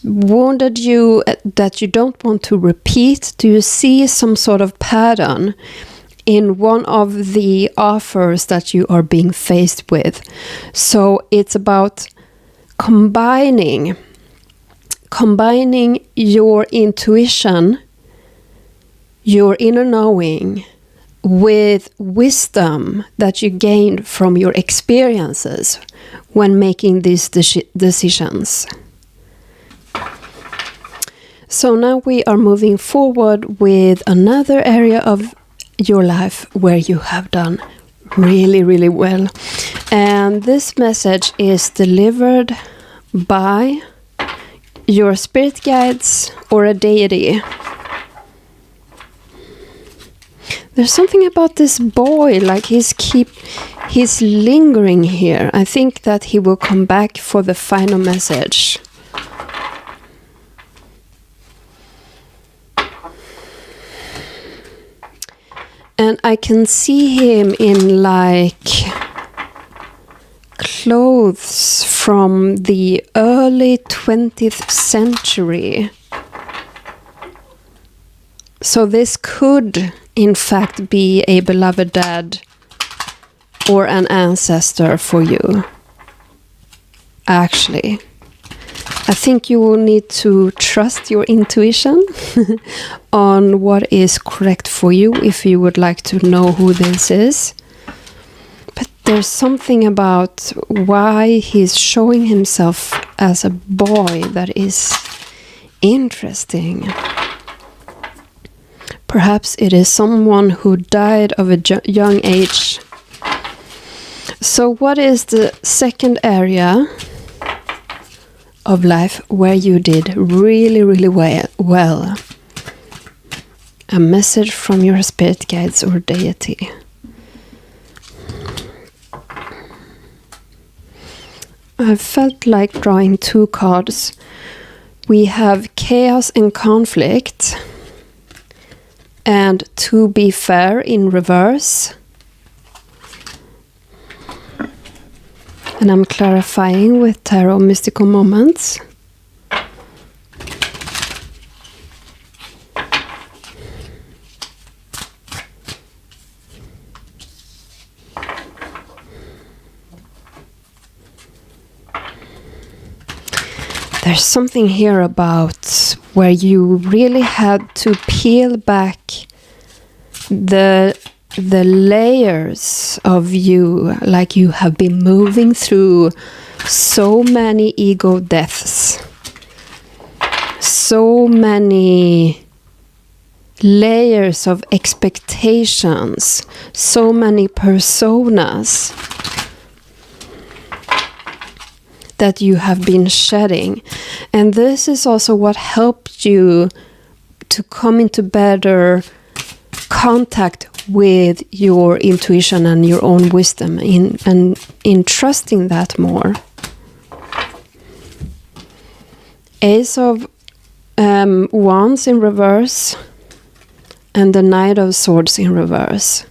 Speaker 1: wounded you, that you don't want to repeat, do you see some sort of pattern in one of the offers that you are being faced with? So it's about combining your intuition, your inner knowing, with wisdom that you gained from your experiences when making these decisions. So now we are moving forward with another area of your life where you have done really, really well. And this message is delivered by your spirit guides or a deity. There's something about this boy, like he's lingering here. I think that he will come back for the final message. And I can see him in like clothes from the early 20th century. So this could, in fact, be a beloved dad or an ancestor for you. Actually, I think you will need to trust your intuition on what is correct for you if you would like to know who this is. But there's something about why he's showing himself as a boy that is interesting. Perhaps it is someone who died of a young age. So what is the second area of life where you did really, really well? a message from your spirit guides or deity. I felt like drawing 2 cards. We have chaos and conflict, and to be fair in reverse. And I'm clarifying with tarot mystical moments. There's something here about where you really had to peel back the layers of you, like you have been moving through so many ego deaths, so many layers of expectations, so many personas that you have been shedding. And this is also what helped you to come into better contact with your intuition and your own wisdom in trusting that more. Ace of Wands in reverse and the Knight of Swords in reverse.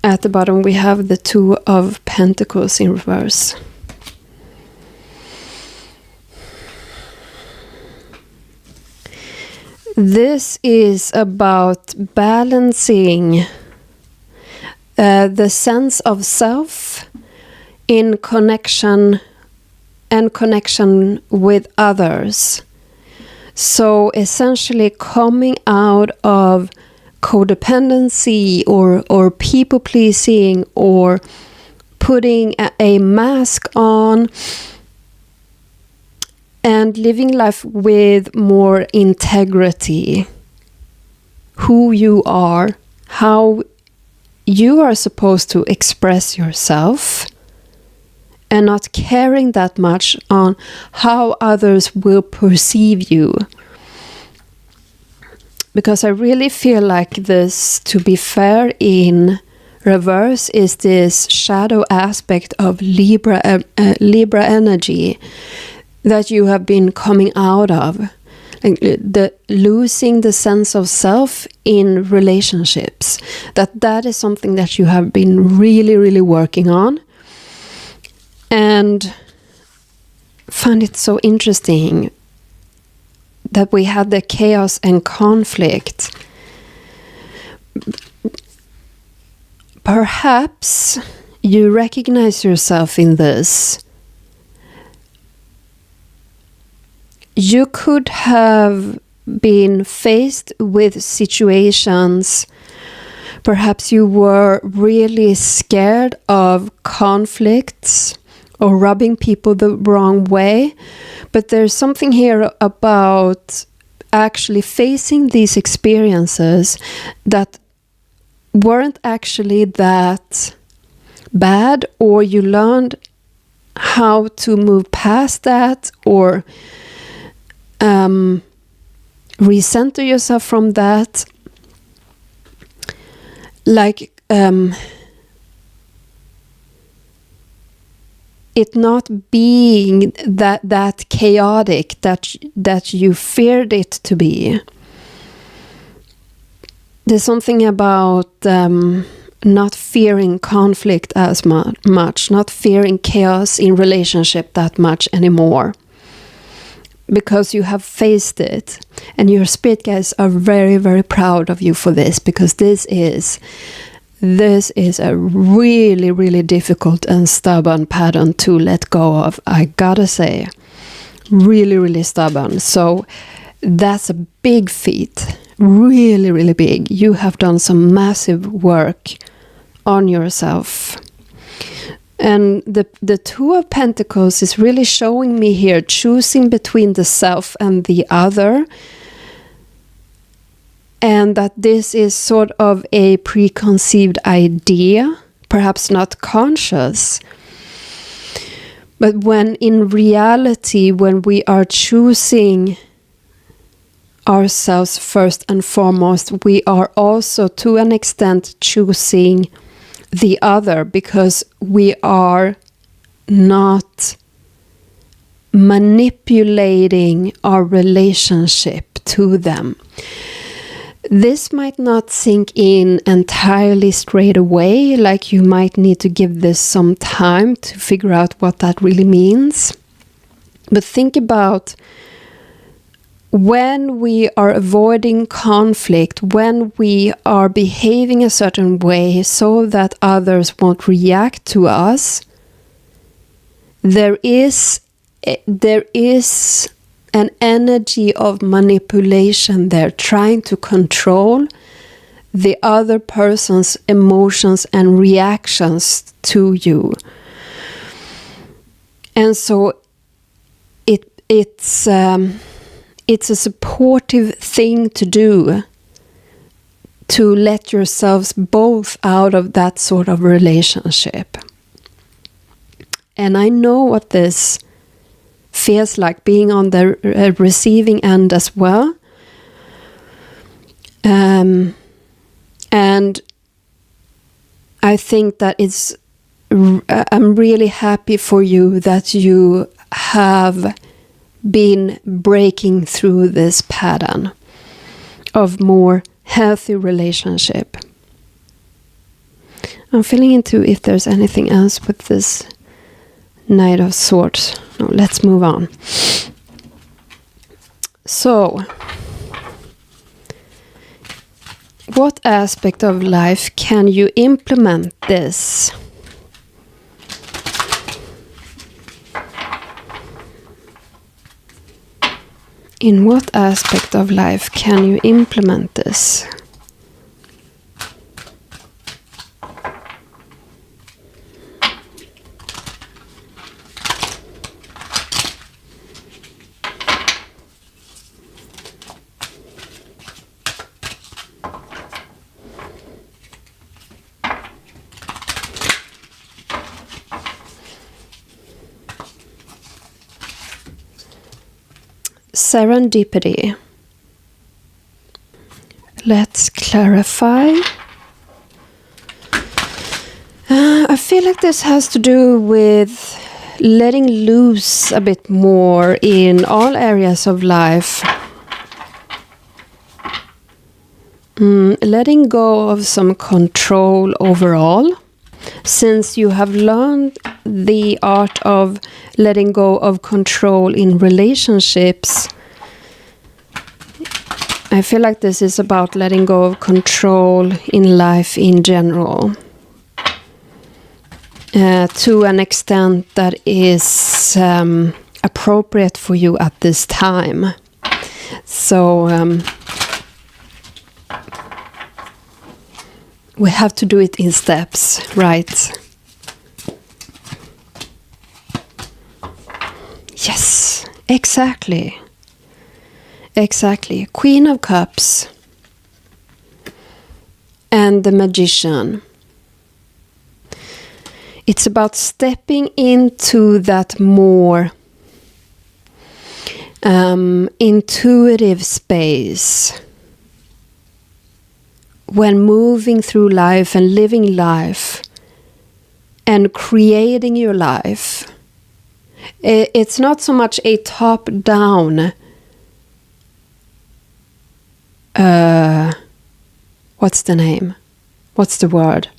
Speaker 1: At the bottom we have the 2 of Pentacles in reverse. This is about balancing the sense of self in connection with others. So essentially coming out of codependency or people pleasing or putting a mask on and living life with more integrity. Who you are, how you are supposed to express yourself, and not caring that much on how others will perceive you. Because I really feel like this, to be fair, in reverse is this shadow aspect of Libra energy that you have been coming out of. Like the losing the sense of self in relationships. That is something that you have been really, really working on. And find it so interesting that we had the chaos and conflict. Perhaps you recognize yourself in this. You could have been faced with situations. Perhaps you were really scared of conflicts or rubbing people the wrong way. But there's something here about actually facing these experiences that weren't actually that bad, or you learned how to move past that, or recenter yourself from that. Like it not being that chaotic that you feared it to be. There's something about not fearing conflict as much, not fearing chaos in relationship that much anymore, because you have faced it, and your spirit guides are very, very proud of you for this, because this is a really, really difficult and stubborn pattern to let go of. I gotta say, really, really stubborn. So that's a big feat, really, really big. You have done some massive work on yourself. And the 2 of Pentacles is really showing me here, choosing between the self and the other. And that this is sort of a preconceived idea, perhaps not conscious, But when in reality, when we are choosing ourselves first and foremost, we are also to an extent choosing the other, because we are not manipulating our relationship to them. This might not sink in entirely straight away, like you might need to give this some time to figure out what that really means. But think about when we are avoiding conflict, when we are behaving a certain way so that others won't react to us, there is an energy of manipulation there, trying to control the other person's emotions and reactions to you. And so it's a supportive thing to do, to let yourselves both out of that sort of relationship. And I know what this feels like, being on the receiving end as well. And I think that I'm really happy for you that you have been breaking through this pattern of more healthy relationship. I'm feeling into if there's anything else with this Knight of Swords. No, let's move on. So, what aspect of life can you implement this? In what aspect of life can you implement this? Serendipity. Let's clarify. I feel like this has to do with letting loose a bit more in all areas of life. Letting go of some control overall. Since you have learned the art of letting go of control in relationships, I feel like this is about letting go of control in life in general. To an extent that is appropriate for you at this time. So we have to do it in steps, right? Yes, exactly. Exactly. Queen of Cups and the Magician. It's about stepping into that more intuitive space when moving through life and living life and creating your life. It's not so much a top-down what's the name? What's the word?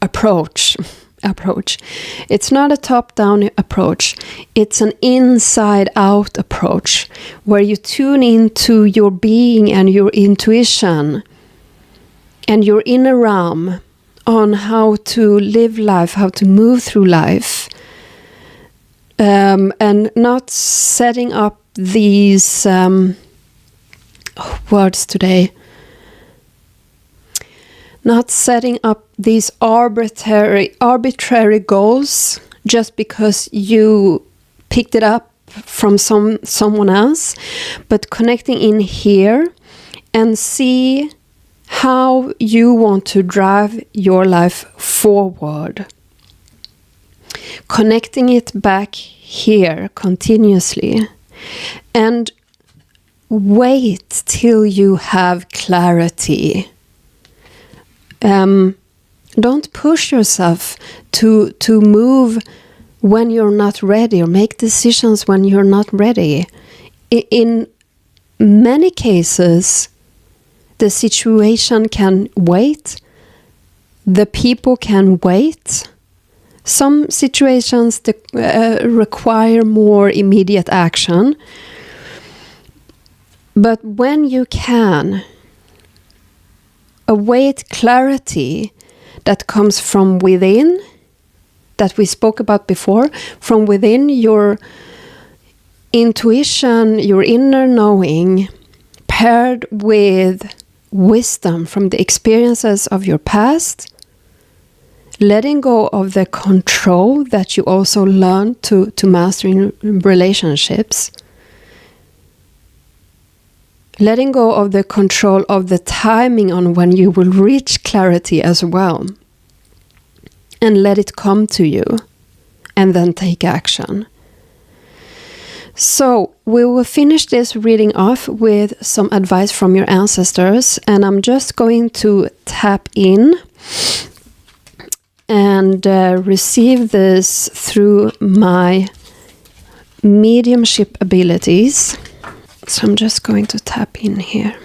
Speaker 1: Approach. It's not a top-down approach. It's an inside-out approach where you tune into your being and your intuition and your inner realm on how to live life, how to move through life, and not setting up these words today. Not setting up these arbitrary goals just because you picked it up from someone else, but connecting in here and see how you want to drive your life forward. connecting it back here continuously, and wait till you have clarity. Don't push yourself to move when you're not ready, or make decisions when you're not ready. In many cases, the situation can wait. The people can wait. Some situations require more immediate action. But when you can await clarity that comes from within, that we spoke about before, from within your intuition, your inner knowing, paired with wisdom from the experiences of your past, letting go of the control that you also learn to master in relationships, letting go of the control of the timing on when you will reach clarity as well, and let it come to you, and then take action. So we will finish this reading off with some advice from your ancestors, and I'm just going to tap in and receive this through my mediumship abilities. So I'm just going to tap in here.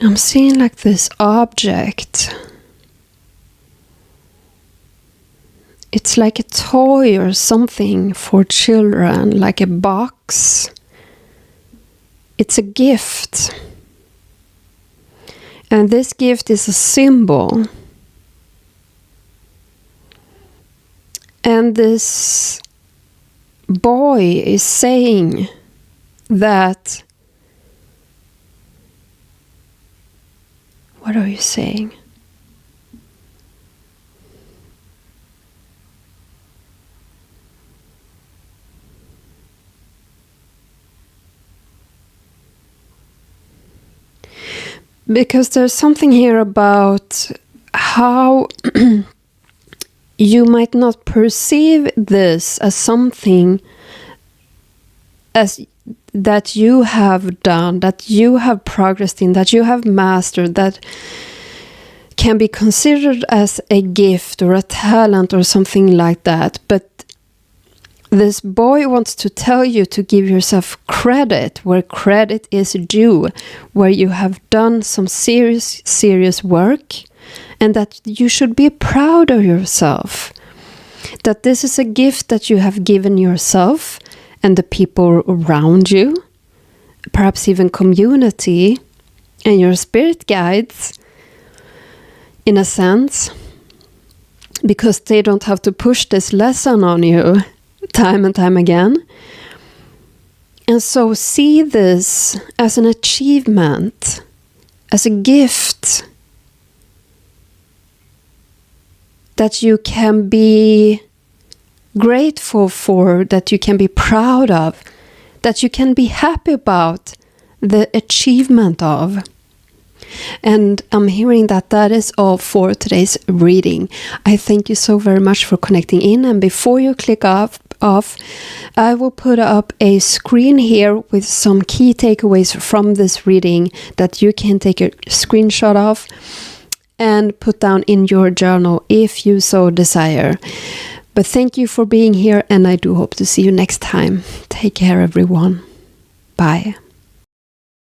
Speaker 1: I'm seeing like this object. It's like a toy or something for children, like a box. It's a gift. And this gift is a symbol. And this boy is saying that... What are you saying? Because there's something here about how you might not perceive this as something as that you have done, that you have progressed in, that you have mastered, that can be considered as a gift or a talent or something like that. But this boy wants to tell you to give yourself credit where credit is due, where you have done some serious work, and that you should be proud of yourself. That this is a gift that you have given yourself and the people around you, perhaps even community and your spirit guides, in a sense, because they don't have to push this lesson on you time and time again. And so see this as an achievement, as a gift that you can be grateful for, that you can be proud of, that you can be happy about the achievement of. And I'm hearing that that is all for today's reading. I thank you so very much for connecting in. And before you click off, I will put up a screen here with some key takeaways from this reading that you can take a screenshot of and put down in your journal if you so desire. But thank you for being here, and I do hope to see you next time. Take care, everyone. Bye.